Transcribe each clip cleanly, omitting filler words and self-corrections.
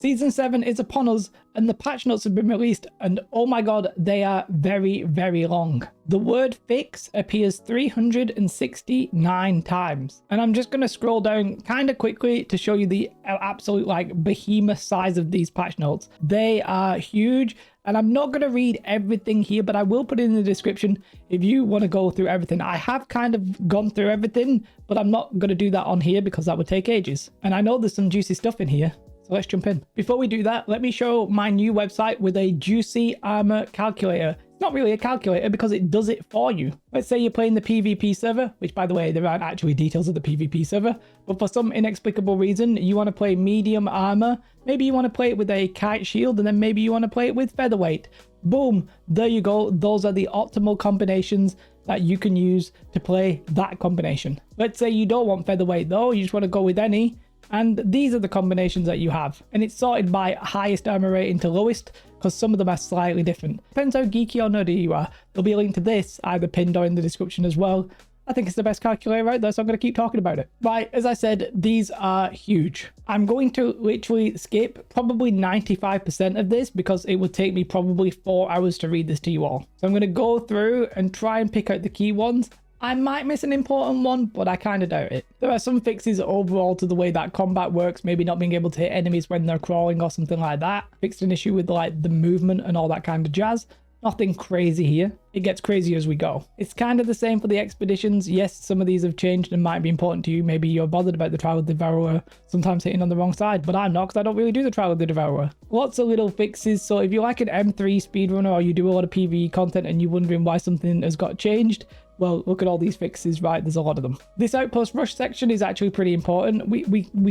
Season 7 is upon us and the patch notes have been released, and oh my god, they are very, very long. The word fix appears 369 times. And I'm just going to scroll down kind of quickly to show you the absolute like behemoth size of these patch notes. They are huge. And I'm not going to read everything here, but I will put it in the description if you want to go through everything. I have kind of gone through everything, but I'm not going to do that on here because that would take ages. And I know there's some juicy stuff in here. So let's jump in. Before we do that, let me show my new website with a juicy armor calculator. It's not really a calculator because it does it for you. Let's say you're playing the PvP server, which by the way, there aren't actually details of the PvP server, but for some inexplicable reason, you want to play medium armor. Maybe you want to play it with a kite shield, and then maybe you want to play it with featherweight. Boom, there you go. Those are the optimal combinations that you can use to play that combination. Let's say you don't want featherweight though, you just want to go with any. And these are the combinations that you have. And it's sorted by highest armor rating to lowest, because some of them are slightly different. Depends how geeky or nerdy you are. There'll be a link to this either pinned or in the description as well. I think it's the best calculator out there, so I'm going to keep talking about it. Right, as I said, these are huge. I'm going to literally skip probably 95% of this because it would take me probably 4 hours to read this to you all. So I'm going to go through and try and pick out the key ones. I might miss an important one, but I kind of doubt it. There are some fixes overall to the way that combat works, maybe not being able to hit enemies when they're crawling or something like that. Fixed an issue with like the movement and all that kind of jazz. Nothing crazy here. It gets crazier as we go. It's kind of the same for the expeditions. Yes, some of these have changed and might be important to you. Maybe you're bothered about the Trial of the Devourer sometimes hitting on the wrong side, but I'm not because I don't really do the Trial of the Devourer. Lots of little fixes. So if you're like an M3 speedrunner or you do a lot of PvE content and you're wondering why something has got changed, well, look at all these fixes, right? There's a lot of them. This outpost rush section is actually pretty important. We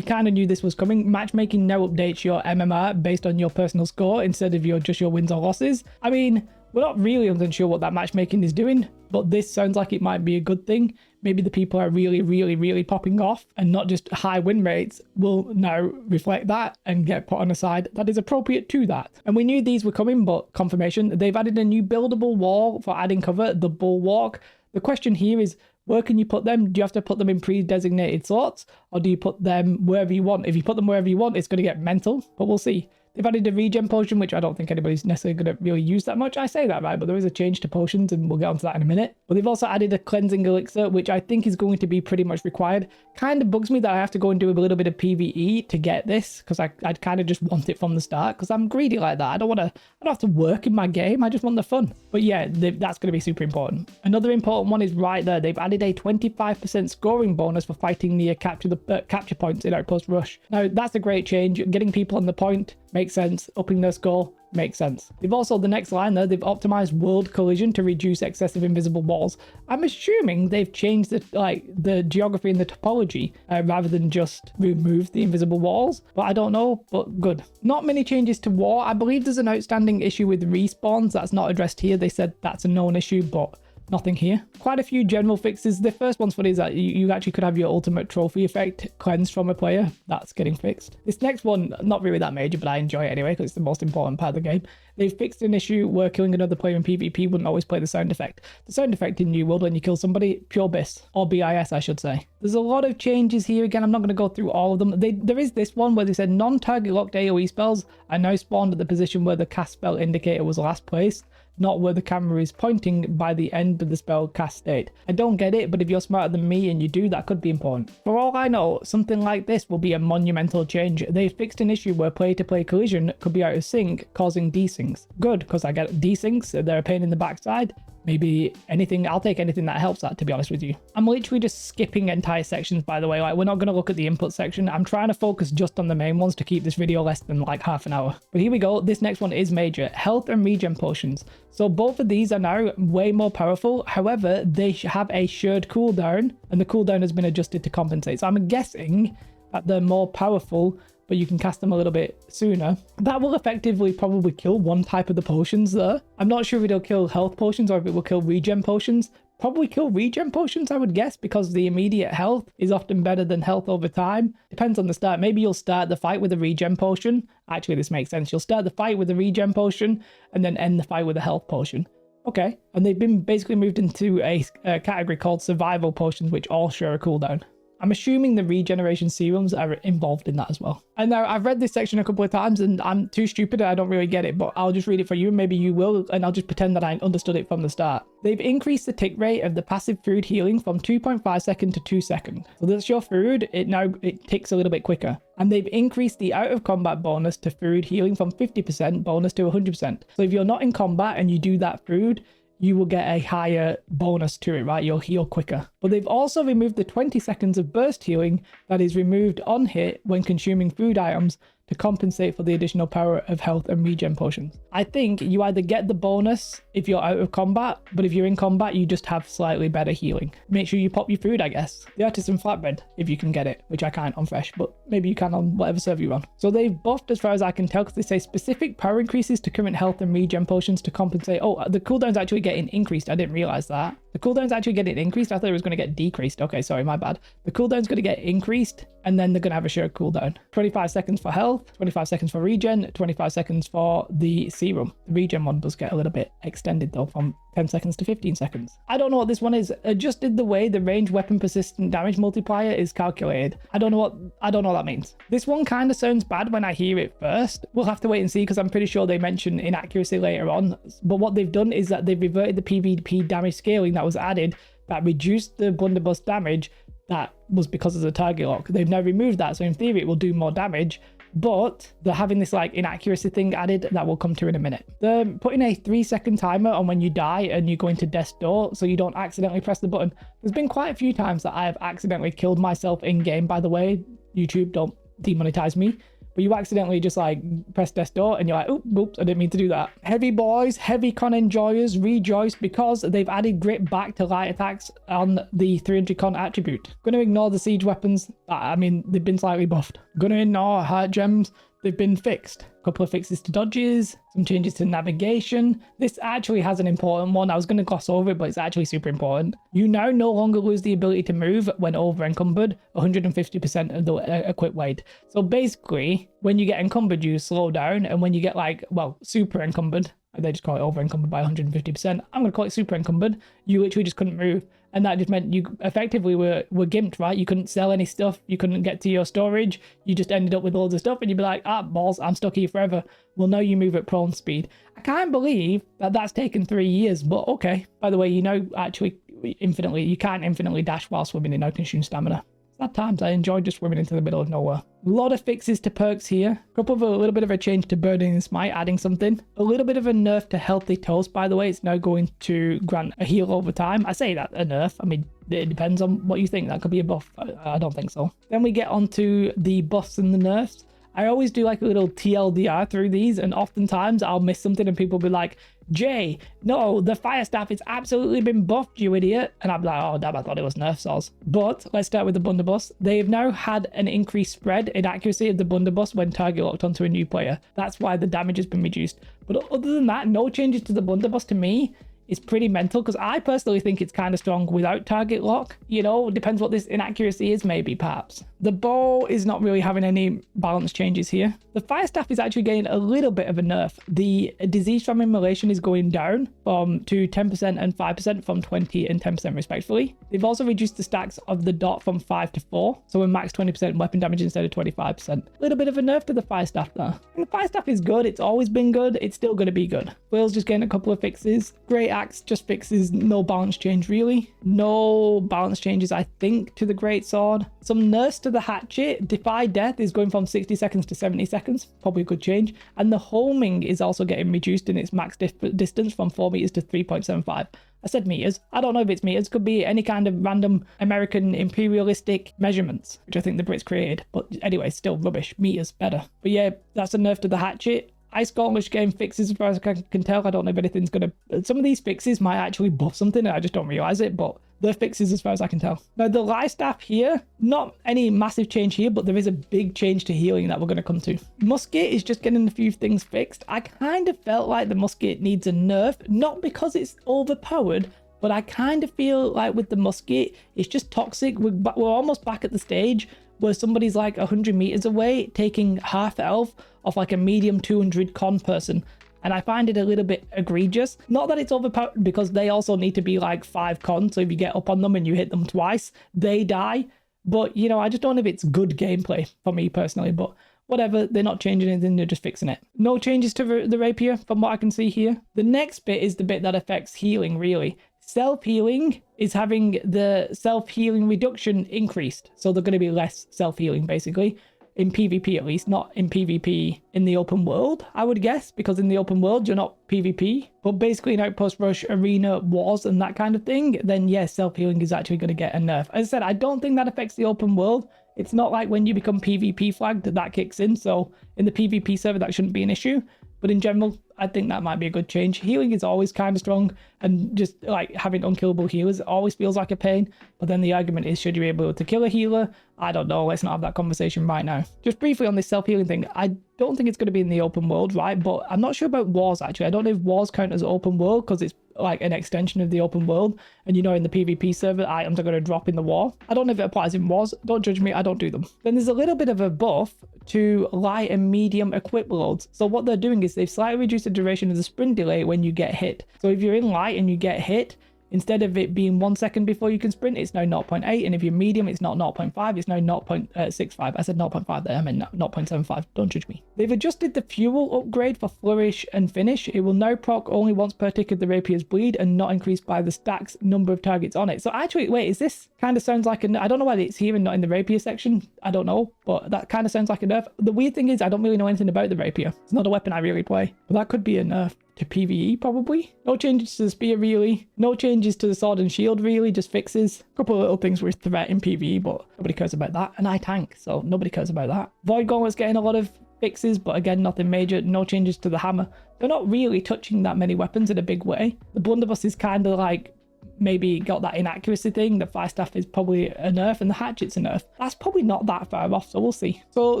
kind of knew this was coming. Matchmaking now updates your MMR based on your personal score instead of just your wins or losses. I mean, we're not really unsure what that matchmaking is doing, but this sounds like it might be a good thing. Maybe the people are really popping off and not just high win rates will now reflect that and get put on a side that is appropriate to that. And we knew these were coming, but confirmation, they've added a new buildable wall for adding cover, the bulwark. The question here is, where can you put them? Do you have to put them in pre-designated slots, or do you put them wherever you want? If you put them wherever you want, it's going to get mental, but we'll see. They've added a regen potion, which I don't think anybody's necessarily going to really use that much. I say that, right? But there is a change to potions, and we'll get onto that in a minute. But they've also added a cleansing elixir, which I think is going to be pretty much required. Kind of bugs me that I have to go and do a little bit of PvE to get this, because I'd kind of just want it from the start, because I'm greedy like that. I don't have to work in my game. I just want the fun. But yeah, that's going to be super important. Another important one is right there. They've added a 25% scoring bonus for fighting near capture points in Outpost Rush. Now, that's a great change. Getting people on the point makes sense. Upping their score makes sense. They've also, the next line there, they've optimized world collision to reduce excessive invisible walls. I'm assuming they've changed the geography and the topology rather than just remove the invisible walls, but I don't know, but good. Not many changes to war. I believe there's an outstanding issue with respawns that's not addressed here. They said that's a known issue, but nothing here. Quite a few general fixes. The first one's funny is that you actually could have your ultimate trophy effect cleansed from a player. That's getting fixed. This next one, not really that major, but I enjoy it anyway because it's the most important part of the game. They've fixed an issue where killing another player in PvP wouldn't always play the sound effect. The sound effect in New World when you kill somebody, pure BIS, or BIS I should say. There's a lot of changes here. Again, I'm not going to go through all of them. There is this one where they said non-target locked AoE spells are now spawned at the position where the cast spell indicator was last placed, not where the camera is pointing by the end of the spell cast state. I don't get it, but if you're smarter than me and you do, that could be important. For all I know, something like this will be a monumental change. They fixed an issue where player-to-player collision could be out of sync, causing desyncs. Good, because I get desyncs, they're a pain in the backside. Maybe anything, I'll take anything that helps that, to be honest with you. I'm literally just skipping entire sections, by the way. Like, we're not going to look at the input section. I'm trying to focus just on the main ones to keep this video less than like half an hour. But here we go. This next one is major. Health and regen potions. So both of these are now way more powerful. However, they have a shared cooldown, and the cooldown has been adjusted to compensate. So I'm guessing that they're more powerful, but you can cast them a little bit sooner. That will effectively probably kill one type of the potions there. I'm not sure if it'll kill health potions or if it will kill regen potions. Probably kill regen potions, I would guess, because the immediate health is often better than health over time. Depends on the start. Maybe you'll start the fight with a regen potion. Actually, this makes sense. You'll start the fight with a regen potion and then end the fight with a health potion. Okay. And they've been basically moved into a category called survival potions, which all share a cooldown. I'm assuming the regeneration serums are involved in that as well. And now I've read this section a couple of times and I'm too stupid and I don't really get it, but I'll just read it for you and maybe you will, and I'll just pretend that I understood it from the start. They've increased the tick rate of the passive food healing from 2.5 seconds to 2 seconds. So that's your food, it ticks a little bit quicker. And they've increased the out of combat bonus to food healing from 50% bonus to 100%. So if you're not in combat and you do that food, you will get a higher bonus to it, right? You'll heal quicker. But they've also removed the 20 seconds of burst healing that is removed on hit when consuming food items to compensate for the additional power of health and regen potions. I think you either get the bonus if you're out of combat, but if you're in combat, you just have slightly better healing. Make sure you pop your food, I guess. The artisan flatbread, if you can get it, which I can't on fresh, but maybe you can on whatever server you're on. So they've buffed, as far as I can tell, because they say specific power increases to current health and regen potions to compensate. Oh, the cooldown's actually getting increased. I didn't realize that. The cooldown's actually getting increased. I thought it was going to get decreased. Okay, sorry, my bad. The cooldown's going to get increased, and then they're going to have a shared cooldown. 25 seconds for health, 25 seconds for regen, 25 seconds for the serum. The regen one does get a little bit extended though, from 10 seconds to 15 seconds. I don't know what this one is. Adjusted the way the range weapon persistent damage multiplier is calculated. I don't know what that means. This one kind of sounds bad when I hear it first. We'll have to wait and see, because I'm pretty sure they mention inaccuracy later on. But what they've done is that they've reverted the PvP damage scaling that was added that reduced the blunderbuss damage that was because of the target lock. They've now removed that, so in theory it will do more damage, but they're having this like inaccuracy thing added that we'll come to in a minute. They're putting a 3-second timer on when you die and you go into death's door, so you don't accidentally press the button. There's been quite a few times that I have accidentally killed myself in game, by the way. YouTube, don't demonetize me. But you accidentally just like press death's door and you're like, oops, I didn't mean to do that. Heavy boys, heavy con enjoyers, rejoice because they've added grit back to light attacks on the 300 con attribute. Gonna ignore the siege weapons. I mean, they've been slightly buffed. Gonna ignore heart gems. They've been fixed. A couple of fixes to dodges, some changes to navigation. This actually has an important one. I was going to gloss over it, but it's actually super important. You now no longer lose the ability to move when over encumbered 150% of the equip weight. So basically, when you get encumbered, you slow down, and when you get like, well, super encumbered, they just call it over encumbered by 150%. I'm going to call it super encumbered. You literally just couldn't move. And that just meant you effectively were gimped, right? You couldn't sell any stuff. You couldn't get to your storage. You just ended up with loads of stuff and you'd be like, balls, I'm stuck here forever. Well, now you move at prone speed. I can't believe that that's taken 3 years, but okay. By the way, you know, actually, you can't infinitely dash while swimming. It now consumes stamina. At times I enjoy just swimming into the middle of nowhere. A lot of fixes to perks here. A little bit of a change to Burning and Smite, adding something. A little bit of a nerf to Healthy Toast, by the way. It's now going to grant a heal over time. I say that a nerf. I mean, it depends on what you think. That could be a buff. I don't think so. Then we get onto the buffs and the nerfs. I always do like a little TLDR through these, and oftentimes I'll miss something and people will be like, Jay, no, the fire staff has absolutely been buffed, you idiot. And I'm like, oh damn, I thought it was nerf sauce. But let's start with the blunderbuss. They've now had an increased spread in accuracy of the blunderbuss when target locked onto a new player. That's why the damage has been reduced. But other than that, no changes to the blunderbuss to me. Is pretty mental, because I personally think it's kind of strong without target lock. You know, depends what this inaccuracy is, maybe, perhaps. The bow is not really having any balance changes here. The fire staff is actually getting a little bit of a nerf. The disease from immolation is going down to 10% and 5% from 20 and 10% respectively. They've also reduced the stacks of the dot from 5 to 4, so we're max 20% weapon damage instead of 25%. A little bit of a nerf to the fire staff there. And the fire staff is good. It's always been good. It's still going to be good. Whale's just getting a couple of fixes. Great axe just fixes no balance change, really. No balance changes, I think, to the great sword. Some nerfs to the hatchet. Defy death is going from 60 seconds to 70 seconds. Probably a good change. And the homing is also getting reduced in its max distance from 4 meters to 3.75. I said meters. I don't know if it's meters. Could be any kind of random American imperialistic measurements, which I think the Brits created. But anyway, still rubbish. Meters, better. But yeah, that's a nerf to the hatchet. Ice Gauntlet game fixes, as far as I can tell. I don't know if anything's going to... Some of these fixes might actually buff something and I just don't realize it, but they're fixes as far as I can tell. Now, the life staff here, not any massive change here, but there is a big change to healing that we're going to come to. Musket is just getting a few things fixed. I kind of felt like the musket needs a nerf, not because it's overpowered, but I kind of feel like with the musket, it's just toxic. We're almost back at the stage where somebody's like 100 meters away taking half health off like a medium 200 con person. And I find it a little bit egregious. Not that it's overpowered, because they also need to be like 5 con. So if you get up on them and you hit them twice, they die. But, you know, I just don't know if it's good gameplay for me personally, but whatever, they're not changing anything, they're just fixing it. No changes to the rapier from what I can see here. The next bit is the bit that affects healing, really. Self-healing is having the self-healing reduction increased. So they're going to be less self-healing, basically. In PvP at least, not in PvP in the open world, I would guess, because in the open world, you're not PvP. But basically in Outpost Rush, Arena, Wars, and that kind of thing, then yes, self-healing is actually going to get a nerf. As I said, I don't think that affects the open world. It's not like when you become PvP flagged that kicks in, so in the PvP server, that shouldn't be an issue. But in general, I think that might be a good change. Healing is always kind of strong, and just like having unkillable healers always feels like a pain. But then the argument is, should you be able to kill a healer? I don't know. Let's not have that conversation right now. Just briefly on this self-healing thing, I don't think it's going to be in the open world, right? But I'm not sure about Wars, actually. I don't know if Wars count as open world because it's like an extension of the open world. And you know, in the PvP server, items are going to drop in the war. I don't know if it applies in Wars. Don't judge me. I don't do them. Then there's a little bit of a buff to light and medium equip loads. So what they're doing is they've slightly reduced the duration of the sprint delay when you get hit. So if you're in light and you get hit, instead of it being 1 second before you can sprint, it's now 0.8. And if you're medium, it's not 0.5. It's now 0.65. I said 0.5 there. I meant 0.75. Don't judge me. They've adjusted the fuel upgrade for flourish and finish. It will now proc only once per tick of the rapier's bleed and not increased by the stack's number of targets on it. So actually, wait, is this kind of sounds like I don't know why it's here and not in the rapier section. I don't know, but that kind of sounds like a nerf. The weird thing is I don't really know anything about the rapier. It's not a weapon I really play, but that could be a nerf. To PvE probably. No changes to the spear really. No changes to the sword and shield really, just fixes. A couple of little things with threat in PvE, but nobody cares about that. And I tank, so nobody cares about that. Void Gauntlet's getting a lot of fixes, but again, nothing major. No changes to the hammer. They're not really touching that many weapons in a big way. The blunderbuss is kind of like maybe got that inaccuracy thing. The fire staff is probably a nerf and the hatchet's a nerf. That's probably not that far off, so we'll see. So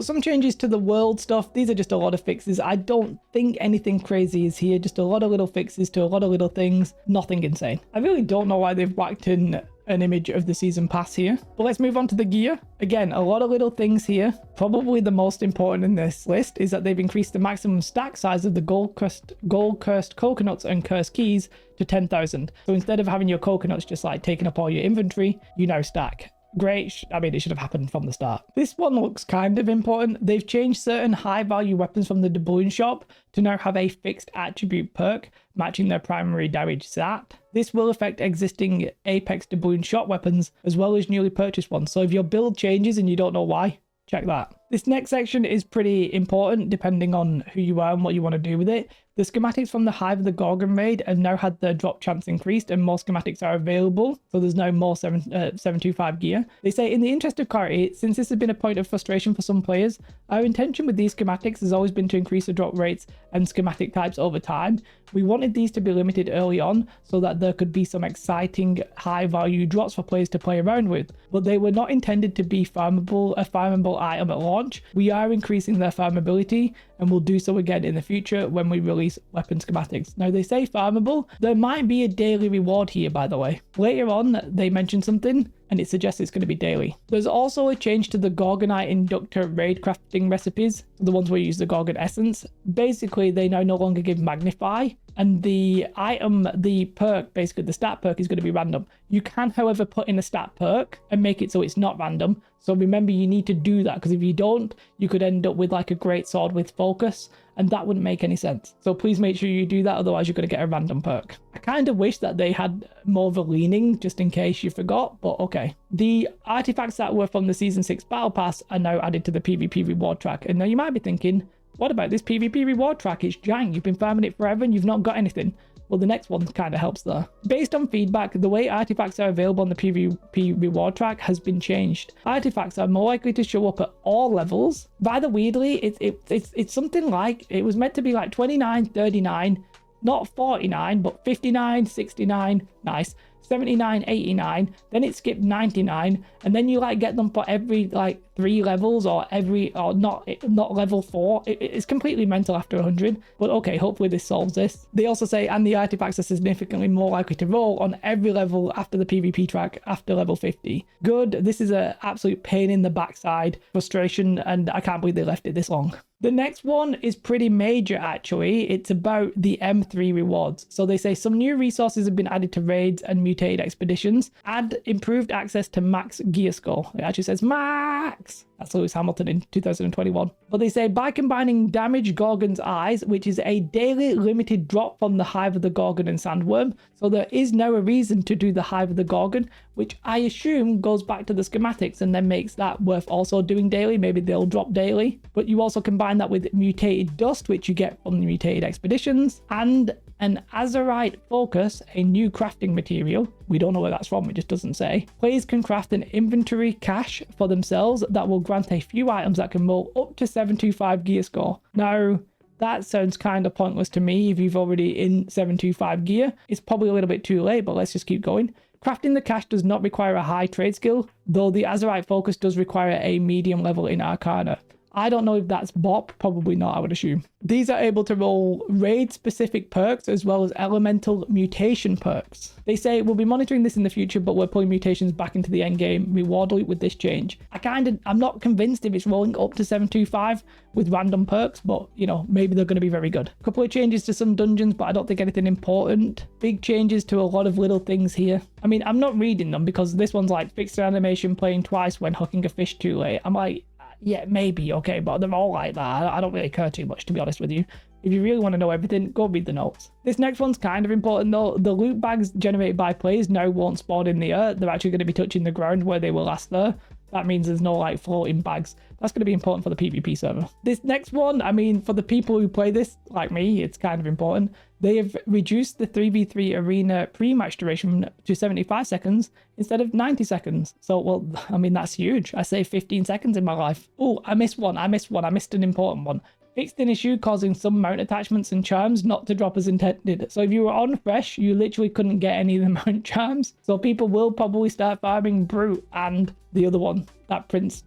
some changes to the world stuff. These are just a lot of fixes. I don't think anything crazy is here. Just a lot of little fixes to a lot of little things. Nothing insane. I really don't know why they've whacked in an image of the season pass here. But let's move on to the gear. Again, a lot of little things here. Probably the most important in this list is that they've increased the maximum stack size of the gold cursed coconuts and cursed keys to 10,000. So instead of having your coconuts just like taking up all your inventory, you now stack. Great. I mean, it should have happened from the start. This one looks kind of important. They've changed certain high value weapons from the doubloon shop to now have a fixed attribute perk matching their primary damage stat. This will affect existing Apex doubloon shop weapons as well as newly purchased ones. So if your build changes and you don't know why, check that. This next section is pretty important depending on who you are and what you want to do with it. The schematics from the Hive of the Gorgon raid have now had their drop chance increased and more schematics are available. So there's now more 725 gear. They say, in the interest of clarity, since this has been a point of frustration for some players, our intention with these schematics has always been to increase the drop rates and schematic types over time. We wanted these to be limited early on so that there could be some exciting high value drops for players to play around with, but they were not intended to be a farmable item at launch. We are increasing their farmability and will do so again in the future when we release weapon schematics. Now they say farmable, there might be a daily reward here by the way. Later on they mention something and it suggests it's going to be daily. There's also a change to the Gorgonite Inductor raid crafting recipes, the ones where you use the Gorgon essence. Basically, they now no longer give Magnify, and the item, the perk, basically the stat perk is going to be random. You can, however, put in a stat perk and make it so it's not random. So remember, you need to do that, because if you don't, you could end up with like a great sword with focus, and that wouldn't make any sense. So please make sure you do that, otherwise you're going to get a random perk. I kind of wish that they had more of a leaning, just in case you forgot, but okay. The artifacts that were from the Season 6 Battle Pass are now added to the PvP reward track. And now you might be thinking, what about this PvP reward track? It's jank, you've been farming it forever and you've not got anything. Well, the next one kind of helps there. Based on feedback, the way artifacts are available on the PvP reward track has been changed. Artifacts are more likely to show up at all levels. Rather weirdly, it's something like, it was meant to be like 29, 39, not 49, but 59, 69, nice, 79, 89, then it skipped 99, and then you like get them for every like 3 levels or not level 4. It's completely mental after 100, but okay, hopefully this solves this. They also say, and the artifacts are significantly more likely to roll on every level after the PvP track after level 50. Good. This is an absolute pain in the backside, frustration, and I can't believe they left it this long. The next one is pretty major, actually. It's about the M3 rewards. So they say some new resources have been added to raids and mutated expeditions. Add improved access to max gear score. It actually says max. That's Lewis Hamilton in 2021. But they say by combining damaged Gorgon's eyes, which is a daily limited drop from the Hive of the Gorgon and Sandworm. So there is now a reason to do the Hive of the Gorgon, which I assume goes back to the schematics and then makes that worth also doing daily. Maybe they'll drop daily. But you also combine that with mutated dust, which you get from the mutated expeditions, and an Azurite focus, a new crafting material. We don't know where that's from, it just doesn't say. Players can craft an inventory cache for themselves that will grant a few items that can roll up to 725 gear score. Now, that sounds kind of pointless to me if you've already in 725 gear. It's probably a little bit too late, but let's just keep going. Crafting the cache does not require a high trade skill, though the Azurite focus does require a medium level in Arcana. I don't know if that's BOP, probably not, I would assume. These are able to roll raid-specific perks as well as elemental mutation perks. They say we'll be monitoring this in the future, but we're pulling mutations back into the endgame reward loop with this change. I'm not convinced if it's rolling up to 725 with random perks, but you know, maybe they're going to be very good. A couple of changes to some dungeons, but I don't think anything important. Big changes to a lot of little things here. I mean, I'm not reading them because this one's like fixed animation playing twice when hooking a fish too late. I'm like, yeah, maybe, okay, but they're all like that. I don't really care too much, to be honest with you. If you really want to know everything, go read the notes. This next one's kind of important though. The loot bags generated by players now won't spawn in the earth. They're actually going to be touching the ground where they were last there. That means there's no like floating bags. That's going to be important for the PvP server. This next one, I mean, for the people who play this, like me, it's kind of important. They have reduced the 3v3 arena pre-match duration to 75 seconds instead of 90 seconds. So, well, I mean, that's huge. I saved 15 seconds in my life. Oh, I missed one. I missed an important one. Fixed an issue causing some mount attachments and charms not to drop as intended. So if you were on fresh, you literally couldn't get any of the mount charms. So people will probably start farming Brute and the other one, that priest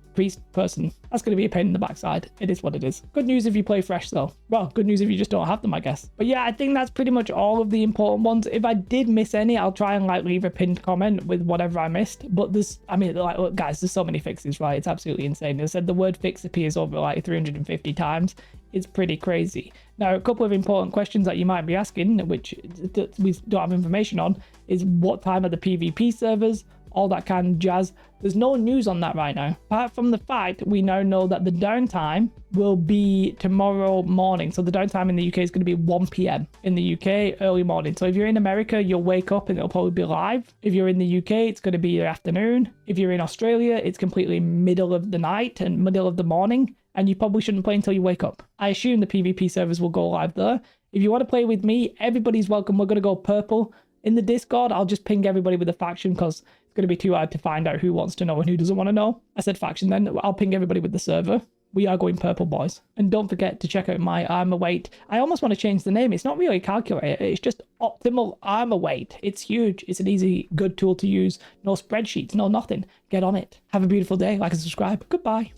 person. That's going to be a pain in the backside. It is what it is. Good news if you play fresh though. Well, good news if you just don't have them, I guess. But yeah, I think that's pretty much all of the important ones. If I did miss any, I'll try and like leave a pinned comment with whatever I missed. But there's, I mean, like, look, guys, there's so many fixes, right? It's absolutely insane. They said the word fix appears over like 350 times. It's pretty crazy. Now, a couple of important questions that you might be asking, which we don't have information on, is what time are the PvP servers? All that kind of jazz. There's no news on that right now. Apart from the fact we now know that the downtime will be tomorrow morning. So the downtime in the UK is going to be 1 p.m. in the UK, early morning. So if you're in America, you'll wake up and it'll probably be live. If you're in the UK, it's going to be the afternoon. If you're in Australia, it's completely middle of the night and middle of the morning. And you probably shouldn't play until you wake up. I assume the PvP servers will go live there. If you want to play with me, everybody's welcome. We're going to go purple. In the Discord, I'll just ping everybody with a faction because it's going to be too hard to find out who wants to know and who doesn't want to know. I said faction then. I'll ping everybody with the server. We are going purple, boys. And don't forget to check out my armor weight. I almost want to change the name. It's not really a calculator. It's just optimal armor weight. It's huge. It's an easy, good tool to use. No spreadsheets, no nothing. Get on it. Have a beautiful day. Like and subscribe. Goodbye.